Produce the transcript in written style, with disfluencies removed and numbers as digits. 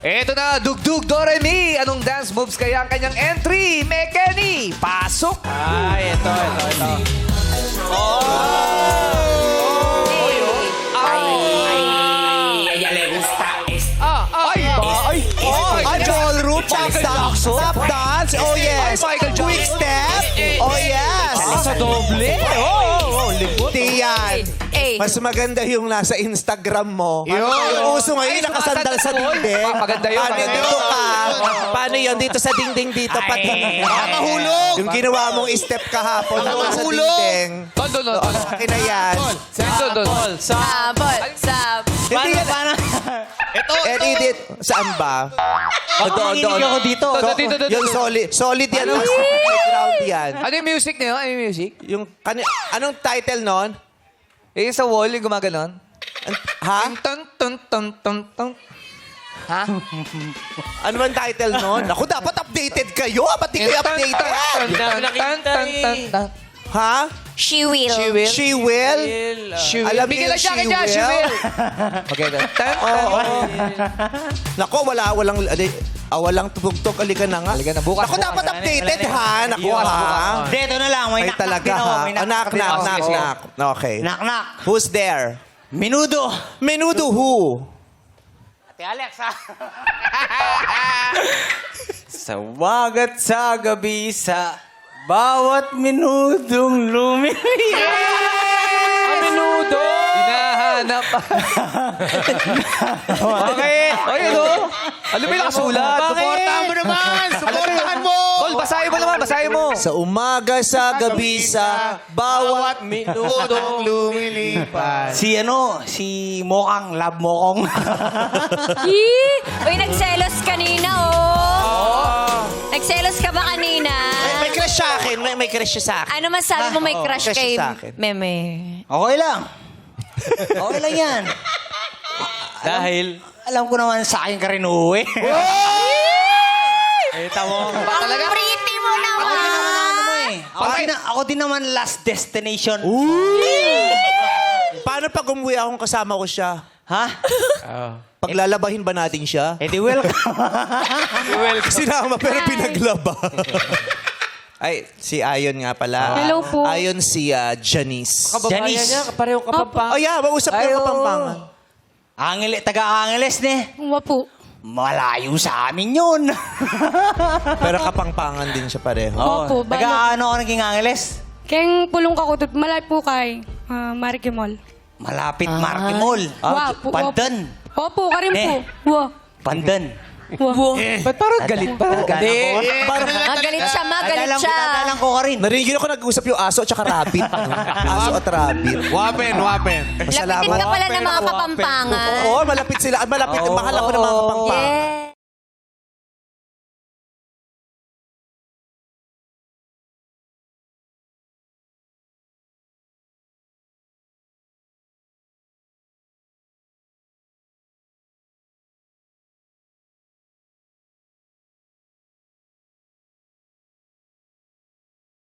Eto na, Dugdug Doremi. Anong dance moves kaya ang kanyang entry? Mekeni, pasok! Ay, ito. Ay, ballroom, tap dance, oh yes. Ay, Michael Jordan. Quick step, oh yes. Sa doble. Libot. Yan. Mas maganda yung nasa Instagram mo. Yung uso ngayon, nakasandal sa dingding. Maganda yun, Ano maganda dito yun. ka? Paano yun? Dito sa dingding dito. Mahulog! Yung ginawa mong step kahapon doon sa dingding. Doon. Akin na yan. Doon. Sabol, Hindi yan. Edit. Saan ba? Doon ako dito. Dito. Yung solid. Solid yan. Ground yan. Ano yung music niyo? Ano yung music? Yung, anong title nun? Yung sa wall, yung gumaganon. Ha? Ton. Ha? Ano bang title nun? Ako, dapat updated kayo. Ba't di kayo updated? Tan. Ha? She will. She will? Alam Bigyan niyo lang siya she kanya, she will? will. Okay, tan. Nako, walang tugtog. Halika na nga. Halika na, bukas, Nako, bukas. dapat updated ha. Nako Bukas, ha. bukas. Hindi, ito na lang. May Ay knock-knock talaga din ako. ha. May Knock. Sige. Okay. Knock-knock. Who's there? Minudo. Menudo who? Ate Alex, ha? Sa wagat sa gabi sa bawat minudong lumiliya. Menudo! Hinahanap. Okay. Ay, ano? Ano ba yung nakasulat? Supportahan mo naman! Supportahan mo! Tol, basahin mo. Sa umaga, sa gabi, sa bawat minutong lumilipas. Si Mokang, Love Mokong. Uy, nagselos kanina, oh. Nagselos ka ba kanina? May crush sa akin. May crush siya sa akin. Ano masabi mo may crush crush kay sa akin. Meme? Okay lang. Okay lang yan. Dahil, alam ko naman sa akin ka rin uuwi. Eh, tamo. Ang pretty mo naman! Ako din naman last destination. Paano pag umuwi akong kasama ko siya? Ha? Paglalabahin ba natin siya? Eh di welcome. Sinama pero pinaglaba. Ay, si Ayon nga pala. Hello po. Ayon si Janice. Janice. Pareho Oh yeah, mausap ka Kapampangan. Taga-Angeles ne. Wapo. Malayo sa amin yun. Pero Kapampangan din siya pareho. Opo, Taga-ano ako naging Angeles? Kaya pulong ka ko, malay po kay Marikimol. Malapit Martimol. Pandan. Opo, ka rin po. Eh. Wow. Pandan. Wow. Ba't parang galit pa? Hindi. Magalit siya, magalit siya. Kadalang ko ka rin. Narinig ako nag-usap yung aso at saka rabbit. Aso at rabbit. Wapen. Lapitin ka pala ng mga kapampangan. Oo, malapit sila. Malapit. Mahal ako ng mga Kapampangan. Yes.